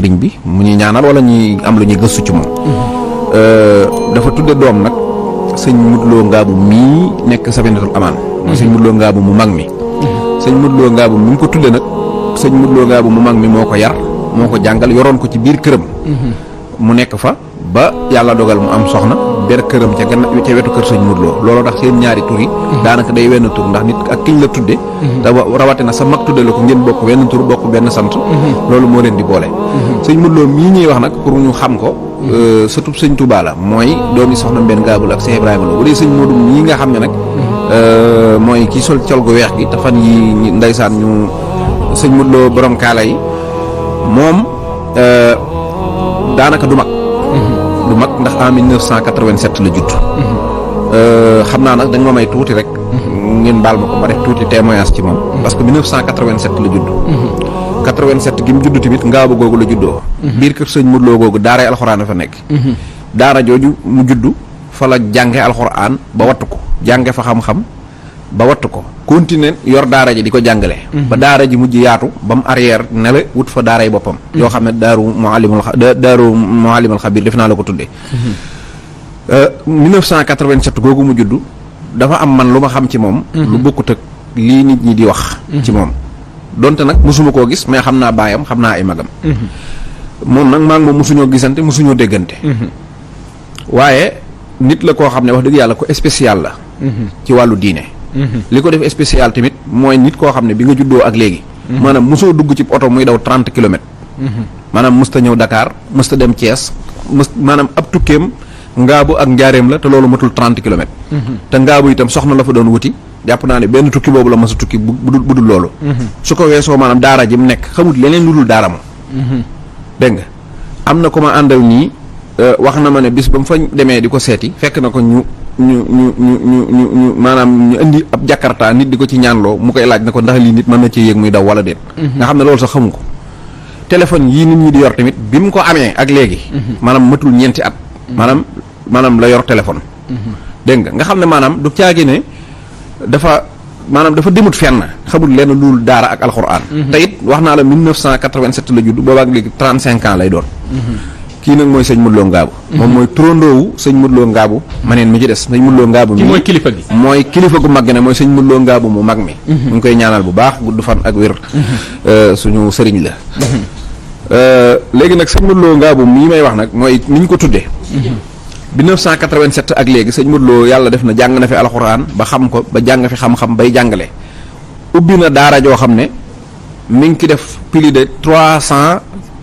sëriñ bi mu ñuy ñaanal wala ñuy am lu ñuy gëstu ci moom. dafa tudde doom nag sëñ Modou Lo Ngabou mii nekk Safinatul Amaan. mooy sëñ Modou Lo Ngabou mu mag mi. sëñ Modou Lo Ngabou mi ngi ko tudde nag sëñ Modou Lo Ngabou mu mag mi moo ko yar moo ko jàngal yoroon ko ci biir këram. mu nekk fa ba yàlla dogal mu am soxna ber këram ca wetu kër sëñ Modou Lo looloo tax seen ñaari tur yi. daanaka day wenn tur ndax nit ak kiñ la tudde te rawatina sa mag tudde la ko ngeen bokk wenn tur bokk benn sant. loolu moo leen di boole. sëñ Modou Lo mii ñuy wax nag pour ñu xam ko. sëtub sëñ Touba la mooy doomi soxna Mbène Ngabou ak Cheikh Ibrahima Lo bu dee sëñ Modou mii nga xam ne nag mooy kii sol col gu weex gi te fan yi ndeysaan ñu sëñ Modou Lo borom kaala yi moom daanaka du mag. du mag ndax en 1987 la judd. xam naa nag dañ ma may tuuti rek. ngeen baal ma ko ma def tuuti témoignage ci moom. parce que 1987 la judd. 87 gi mu judd tamit Ngabou googu la juddoo. biir kër sëñ Modou Lo googu daaray alxuraan fa nekk. daara jooju mu juddu fa la jànge alxuraan ba wattu ko jànge fa xam-xam ba wattu ko continuer yor daara ji di ko jàngale. ba daara ji mujj yaatu ba mu arrière ne la wut fa daaray boppam. yoo xam ne daaru Muallimul Xabiir def naa la ko tuddee. 1987 googu mu juddu dafa am man lu ma xam ci moom. lu bokkut ak lii nit ñi di wax. ci moom. donte nag mosuma koo gis mais xam naa baayam xam naa ay magam. moom nag maa ngi moom mosuñoo gisante mosuñoo déggante. waaye nit la koo xam ne wax dëgg yàlla ko spécial la. ci wàllu diine. li ko def spécial tamit mooy nit koo xam ne bi nga juddoo ak léegi. maanaam mosoo dugg ci oto muy daw 30 kilomètres. maanaam mësta ñëw Dakar mësta dem Thiès maanaam ab tukkeem Ngabou ak Njaareem la te loolu matul 30 kilomètres. te Ngabou itam soxna la fa doon wuti. jàpp naa ne benn tukki boobu la mas a tukki bu dul loolu. su ko weesoo maanaam daara ji mu nekk xamut leneen lu dul daara moom. dégg nga am na ko ma àndal nii wax na ma ne bis ba mu fa demee di ko seeti fekk na ko ñu maanaam ñu indi ab jakarta nit di ko ci ñaanloo mu koy laaj na ko ndax lii nit mën na ci yéeg muy daw wala déet. nga xam ne loolu sax xamu ko. téléphone yii nit ñi di yor tamit bi mu ko amee ak léegi. maanaam matul ñeenti at. maanaam la yor téléphone. dégg nga xam ne maanaam du caagi ne. dafa demut fenn xamul lenn loolu daara ak alxuraan. te it wax naa la 1987 la judd boobaak léegi 35 ans lay doon. kii nag mooy sëñ Modou Lo Ngabou. moom mooy turandoowu sëñ Modou Lo Ngabou maneen mi ci des sëñ Modou Lo Ngabou mi mooy kilifa gi. mooy kilifa gu mag gi ne mooy sëñ Modou Lo Ngabou mu mag mi. ñu ngi koy ñaanal bu baax gudd fan ak wér. suñu sëriñ la. léegi nag sëñ Modou Lo Ngabou mii may wax nag mooy ni ñu ko tuddee. 1987 ak léegi sëñ Modou Lo yàlla def na jàng na fi alxuraan ba xam ko ba jàng fi xam-xam bay jàngale. ubbi na daara joo xam ne mi ngi ki def plus de 300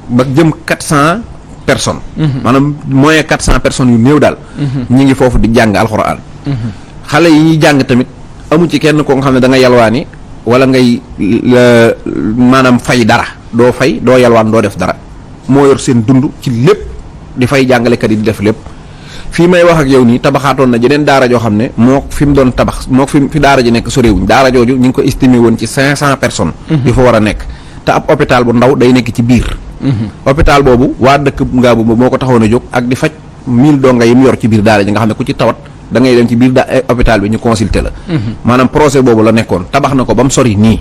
ba jëm 400 personnes. maanaam moyen 400 personnes yu néew daal. ñi ngi foofu di jàng alxuraan. xale yi ñuy jàng tamit amu ci kenn ko nga xam ne da nga yalwaani wala ngay maanaam fay dara doo fay doo yalwaan doo def dara moo yor seen dund ci lépp di fay jàngalekat yi di def lépp. fii may wax ak yow nii tabaxaatoon na jeneen daara joo xam ne moo fi mu doon tabax moo fi daara ji nekk sorewuñ daara jooju ñu ngi ko estimé woon ci 500 personnes. yu fa war a nekk te ab hôpital bu ndaw day nekk ci biir. hôpital boobu waa dëkk Ngabou moo ko taxoon a jóg ak di faj 1000 donga yi mu yor ci biir daara ji nga xam ne ku ci tawat da ngay dem ci biir hôpital bi ñu consulter la. maanaam projet boobu la nekkoon tabax na ko ba mu sori nii.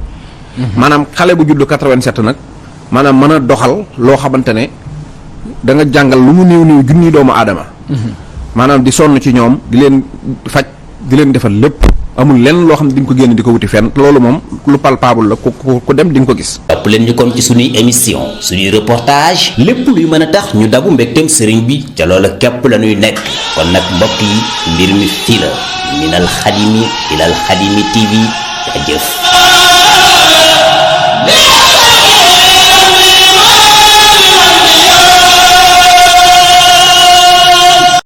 maanaam xale bu judd 87 nag maanaam mën a doxal loo xamante ne da nga jàngal lu mu néew junni doomu aadama. maanaam di sonn ci ñoom di leen faj di leen defal lépp amul lenn loo xam ne di nga ko génn di ko wuti fenn loolu moom lu palpable la ku dem di nga ko gis. topp leen ñu kon ci suñuy émission suñuy reportage lépp luy mën a tax ñu dabu mbégteem sëriñ bi ca loola képp la ñuy nekk kon nag mbokk yi mbir mi fii la minal xadimi ilal xadimi TV jëf.